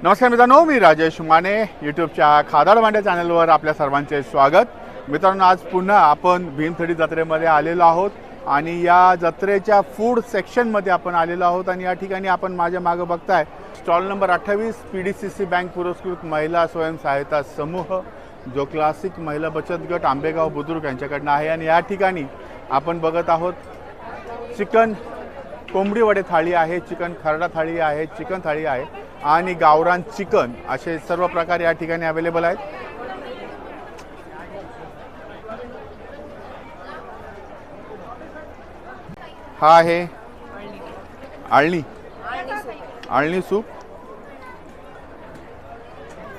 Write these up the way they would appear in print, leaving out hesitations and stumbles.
नमस्कार मित्रांनो, मी राजेश माने यूट्यूबच्या खादाड मांड्या चॅनलवर आपल्या सर्वांचे स्वागत. मित्रांनो, आज पुन्हा आपण भीमथडी जत्रेमध्ये आलेलो आहोत आणि या जत्रेच्या फूड सेक्शनमध्ये आपण आलेलो आहोत. आणि या ठिकाणी आपण माझ्या मागे बघताय स्टॉल नंबर 28 PDCC बँक पुरस्कृत महिला स्वयंसहायता समूह, जो क्लासिक महिला बचत गट आंबेगाव बुद्रुक यांच्याकडनं आहे. आणि या ठिकाणी आपण बघत आहोत चिकन कोंबडी वडे थाळी आहे, चिकन खरडा थाळी आहे, चिकन थाळी आहे आणि गावरान चिकन असे सर्व प्रकार या ठिकाणी अवेलेबल आहेत. हा आहे आळणी सूप,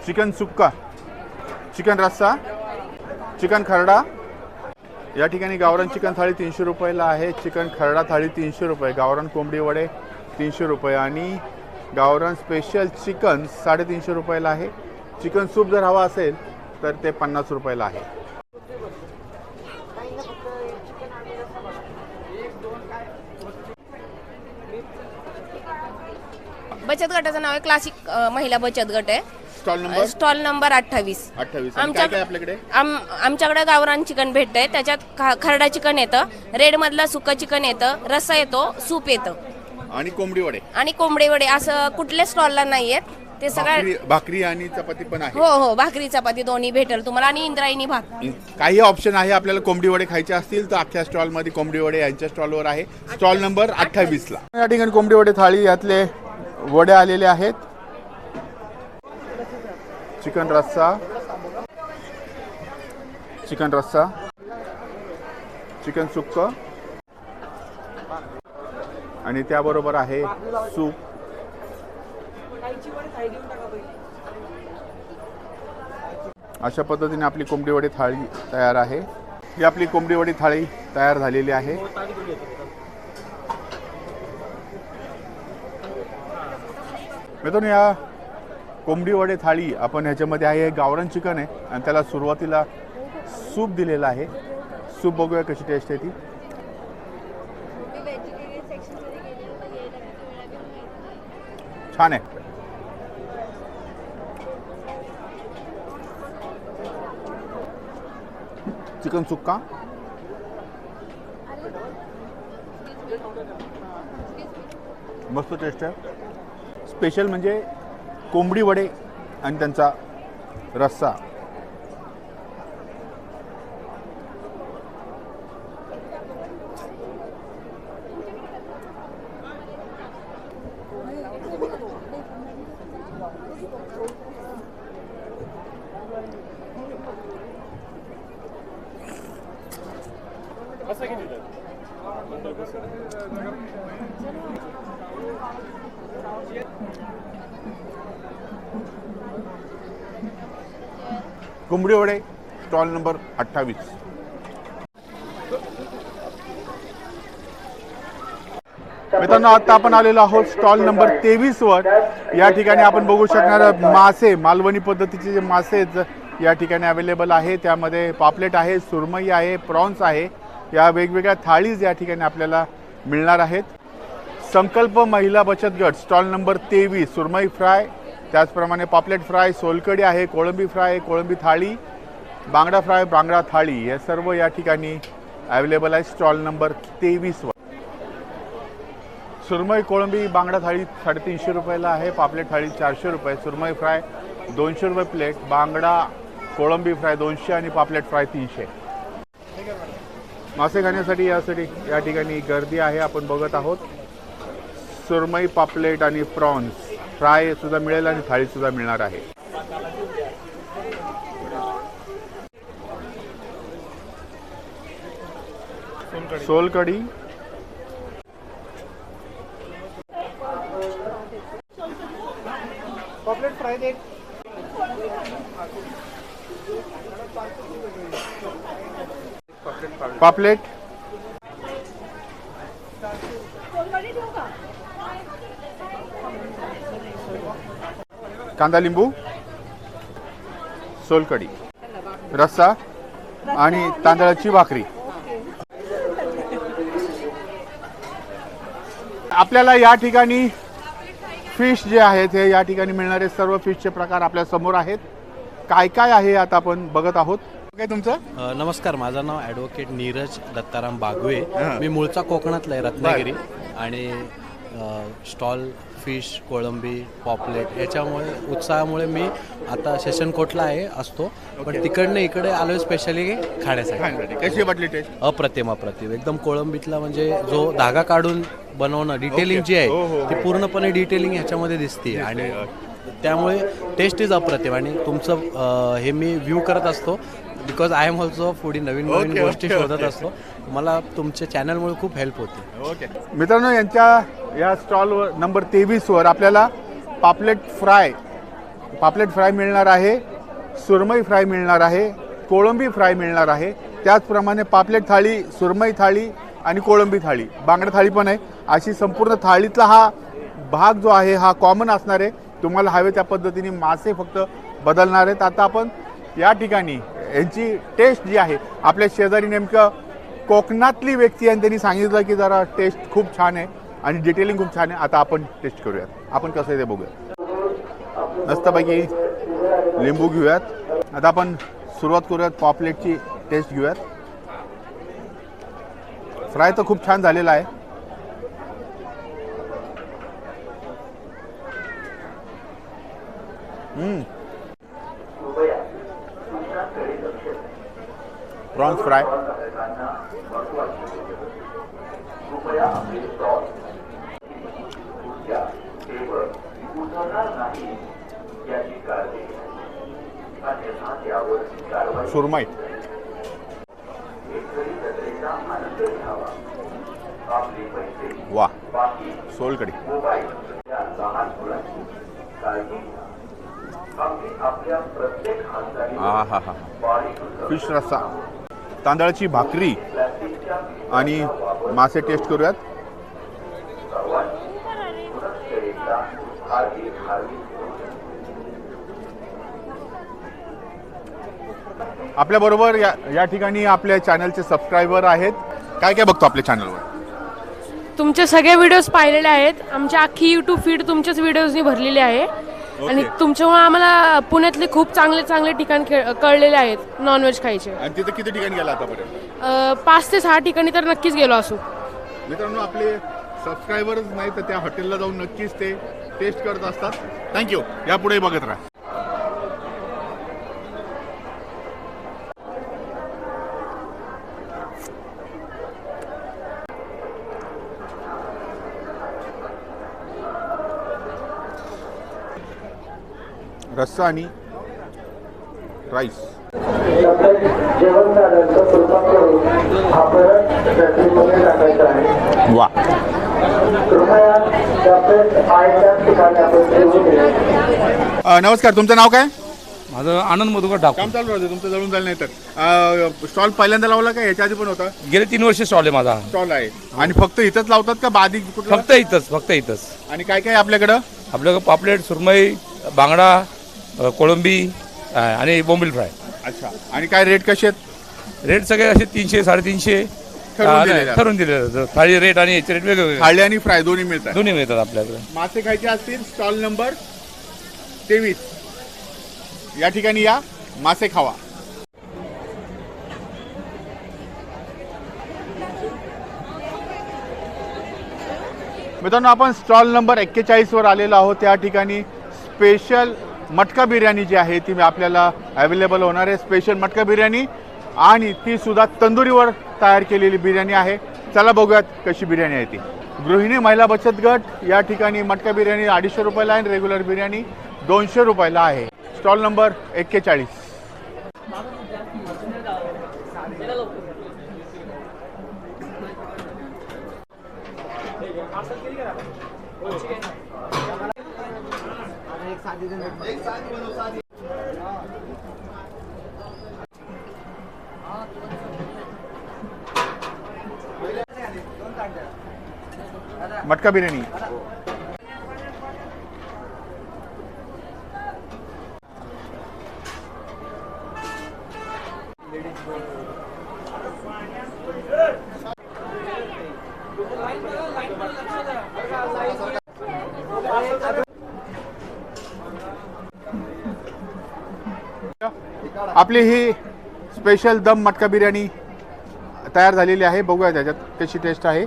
चिकन सुक्का, चिकन रस्सा, चिकन खरडा. या ठिकाणी गावरान चिकन थाळी 300 रुपयाला आहे, चिकन खरडा थाळी 300 रुपये, गावरान कोंबडी वडे 300 रुपये आणि गावरान स्पेशल चिकन 350 रुपयाला आहे. चिकन सूप जर हवा असेल तर ते 50 रुपयाला आहे. बचत गटाचं नाव आहे क्लासिक महिला बचत गट आहे. Stall number 28. आपल्याकडे आमच्याकडे गावरान चिकन भेटतंय. त्याच्यात खरडा चिकन येतं, रेड मधला सुक्का चिकन येतं, रस्सा येतो, सूप येतं आणि कोंबडी वडे असं कुठल्या स्टॉलला नाहीयेत. ते सगळं भाकरी आणि चपाती पण आहे. हो, भाकरी चपाती दोन्ही भेटेल तुम्हाला आणि इंद्रायणी भात. काही ऑप्शन आहे. आपल्याला कोंबडी वडे खायचे असतील तर अख्ख्या स्टॉल मध्ये कोंबडी वडे यांच्या स्टॉलवर आहे, स्टॉल नंबर 28 ला. या ठिकाणी कोंबडी वडे थाळी यातले वडे आलेले आहेत. चिकन रस्सा, चिकन सुक्क आणि त्याबरोबर आहे सूप. अशा पद्धतीने आपली कोंबडी वडी थाळी तयार आहे. ही आपली कोंबडी वडी थाळी तयार झालेली आहे. मित्रांनो, या कोंबडी वडे थाळी आपण ह्याच्यामध्ये आहे गावरान चिकन आहे आणि त्याला सुरुवातीला सूप दिलेला आहे. सूप बघूया कशी टेस्ट आहे ती. छान आहे. चिकन सुक्का, मस्त टेस्ट आहे. स्पेशल म्हणजे कोंबडी वडे आणि त्यांचा रस्सा. कोंबडी वडे स्टॉल नंबर 28. मित्रांनो, आता आपण आलेलो आहोत स्टॉल नंबर 23 वर. या ठिकाणी आपण बघू शकणार मासे, मालवणी पद्धतीचे जे मासे आहेत या ठिकाणी अवेलेबल आहे. त्यामध्ये पापलेट आहे, सुरमई आहे, प्रॉन्स आहे. या वेगवेगळ्या थाळीज या ठिकाणी आपल्याला मिळणार आहेत. संकल्प महिला बचत गट स्टॉल नंबर 23. सुरमई फ्राय, त्याचप्रमाणे पापलेट फ्राय, सोलकडी आहे, कोळंबी फ्राय, कोळंबी थाळी, बांगडा फ्राय, बांगडा थाळी, हे सर्व या ठिकाणी अवेलेबल आहे स्टॉल नंबर 23 वर. सुरमई कोळंबी बांगडा थाळी 350 रुपयाला आहे, पापलेट थाळी 400 रुपये, सुरमई फ्राय 200 रुपये प्लेट, बांगडा कोळंबी फ्राय 200 आणि पापलेट फ्राय 300. मासे खाण्यासाठी या ठिकाणी गर्दी आहे. आपण बघत आहोत सुरमई, पापलेट आणि प्रॉन्स फ्राय सुद्धा मिळेल आणि थाळी सुद्धा मिळणार आहे. सोलकडी, पापलेट फ्राय दे. पापलेट, कांदा लिंबू, सोलकडी, रस्सा आणि तांदळाची भाकरी. आपल्याला या ठिकाणी फिश जे आहेत हे या ठिकाणी मिळणारे सर्व फिशचे प्रकार आपल्या समोर आहेत. काय काय आहे आता आपण बघत आहोत. काय तुमचं? नमस्कार, माझं नाव ॲडव्होकेट नीरज दत्ताराम बागवे. मी मूळचा कोकणातला आहे, रत्नागिरी. आणि स्टॉल फिश, कोळंबी, पॉपलेट याच्यामुळे उत्साहामुळे मी आता सेशन कोटला असतो. पण तिकडनं इकडे आलोय स्पेशली खाण्यासाठी. कशी वाटली टेस्ट? अप्रतिम एकदम. कोळंबीतला म्हणजे जो धागा काढून बनवणं, डिटेलिंग जी आहे ती पूर्णपणे डिटेलिंग ह्याच्यामध्ये दिसते आणि त्यामुळे टेस्ट इज अप्रतिम. आणि तुमचं हे मी व्ह्यू करत असतो because I am also foodie. नवीन नवीन गोष्टी शोधत असतो. मला तुमच्या चॅनलमुळे खूप हेल्प होते. ओके मित्रांनो, यांच्या या स्टॉलवर नंबर 23वर आपल्याला पापलेट फ्राय मिळणार आहे, सुरमई फ्राय मिळणार आहे, कोळंबी फ्राय मिळणार आहे. त्याचप्रमाणे पापलेट थाळी, सुरमई थाळी आणि कोळंबी थाळी, बांगडा थाळी पण आहे. अशी संपूर्ण थाळीतला हा भाग जो आहे हा कॉमन असणार आहे. तुम्हाला हवे त्या पद्धतीने मासे फक्त बदलणार आहेत. आता आपण या ठिकाणी यांची टेस्ट जी आहे, आपल्या शेजारी नेमकं कोकणातली व्यक्ती आणि त्यांनी सांगितलं की जरा टेस्ट खूप छान आहे आणि डिटेलिंग खूप छान आहे. आता आपण टेस्ट करूयात. आपण कसं आहे ते बघूयात. मस्तपैकी लिंबू घेऊयात. आता आपण सुरुवात करूयात. पॉपलेटची टेस्ट घेऊयात. फ्राय तर खूप छान झालेला आहे. प्रॉन्स फ्राय, सुरमई, वा, सोलकढी, हा फिश रस्सा, तांदळाची भाकरी आणि मासे टेस्ट करूयात. आपल्याबरोबर या ठिकाणी आपल्या चॅनलचे सबस्क्रायबर आहेत. काय काय बघतो आपल्या चॅनलवर? तुमचे सगळे व्हिडिओज पाहिलेले आहेत. आमची अख्खी यूट्यूब फीड तुमच्याच व्हिडिओजनी भरलेली आहे. आणि तुमच्यामुळे आम्हाला पुण्यातले खूप चांगले ठिकाण कळलेले आहेत नॉनव्हेज खायचे. आणि तिथे किती ठिकाणी गेला आतापर्यंत? 5 ते 6 ठिकाणी तर नक्कीच गेलो असू. मित्रांनो, आपले सबस्क्रायबरच नाही तर त्या हॉटेलला जाऊन नक्कीच ते टेस्ट करत असतात. थँक्यू. यापुढे बघत राहा. रस्सा आणि राईस. वा. नमस्कार, तुमचं नाव काय? माझं आनंद मधुकर ठाकूर. काम चालू राहतं तुमचं, जळून झालं नाही तर. स्टॉल पहिल्यांदा लावला का याच्या आधी पण होता? गेले 3 वर्ष स्टॉल आहे माझा. स्टॉल आहे. आणि फक्त इथंच लावतात का बाधी कुठलं? फक्त इथंच. आणि काय काय आपल्याकडं? आपल्याकडे पापलेट, सुरमई, बांगडा, कोळंबी आणि बोंबील फ्राय. अच्छा. आणि काय रेट कसे आहेत? रेट सगळे असे 300, 350 ठरवून दिले. थाळी रेट आणि याचे रेट वेगवेगळे. थाळी आणि फ्राय दोन्ही मिळतात? दोन्ही मिळतात आपल्याकडे. मासे खायचे असतील स्टॉल नंबर 23 या ठिकाणी या, मासे खावा. मित्रांनो, आपण स्टॉल नंबर 41 वर आलेलो आहोत. त्या ठिकाणी स्पेशल मटका बिर्याणी जी आहे ती आपल्याला अवेलेबल होणार आहे. स्पेशल मटका बिर्याणी आणि ती सुद्धा तंदुरीवर तयार केलेली बिर्याणी आहे. चला बघूयात कशी बिर्याणी आहे ती. गृहिणी महिला बचत गट या ठिकाणी मटका बिर्याणी 250 रुपयाला आहे, रेग्युलर बिर्याणी 200 रुपयाला आहे. Stall number 41. मटका बिर्याणी. आपली ही स्पेशल दम मटका बिर्याणी तयार झालेली आहे. बघूया त्याच्यात कशी टेस्ट आहे.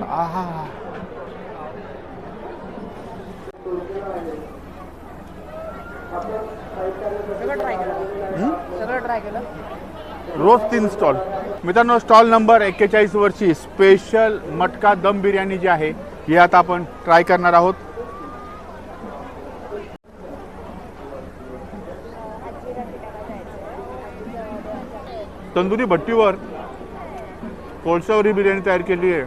आहा, रोज 3 स्टॉल. मित्रांनो, स्टॉल नंबर 41 वरची स्पेशल मटका दम बिर्याणी जी आहे ही आता आपण ट्राय करणार आहोत. तंदुरी भट्टीवर कोळशावरी बिर्याणी तयार केली आहे,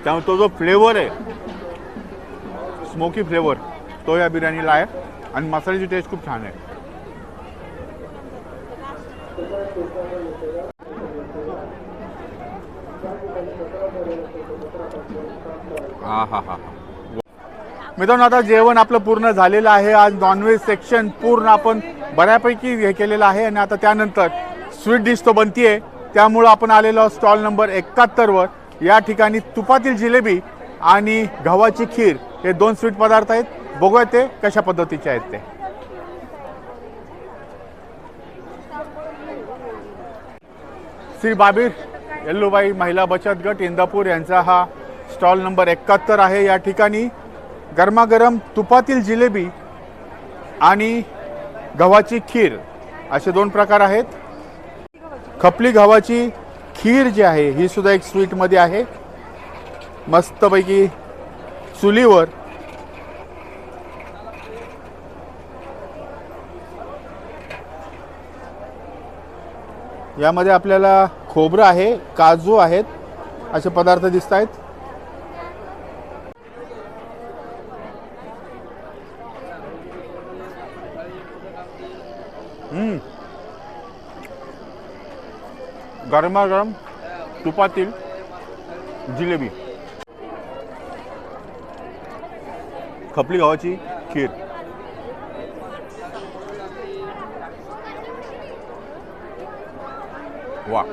त्यामुळे तो जो फ्लेवर आहे, स्मोकी फ्लेवर, तो या बिर्याणीला आहे. आणि मसाल्याची टेस्ट खूप छान आहे. हा हा हा. मित्रांनो, आता जेवण आपलं पूर्ण झालेलं आहे. आज नॉनव्हेज सेक्शन पूर्ण आपण बऱ्यापैकी हे केलेलं आहे. आणि आता त्यानंतर स्वीट डिश तो बनतीये, त्यामुळं आपण आलेलो स्टॉल नंबर 71 वर. या ठिकाणी तुपातील जिलेबी आणि गव्हाची खीर हे 2 स्वीट पदार्थ आहेत. बघूया ते कशा पद्धतीचे आहेत ते. श्री बाबीर येल्लूबाई महिला बचत गट इंदापूर यांचा हा स्टॉल नंबर 71 आहे. या ठिकाणी गरमागरम तुपातील जिलेबी आणि गव्हाची खीर असे 2 प्रकार आहेत. खपली गव्हाची खीर जी आहे ही सुद्धा एक स्वीटमध्ये आहे. मस्तपैकी चुलीवर यामध्ये आपल्याला खोबरं आहे, काजू आहेत, असे पदार्थ दिसत आहेत. गरमागरम तुपातील जिलेबी, खपली गव्हाची खीर. वाह.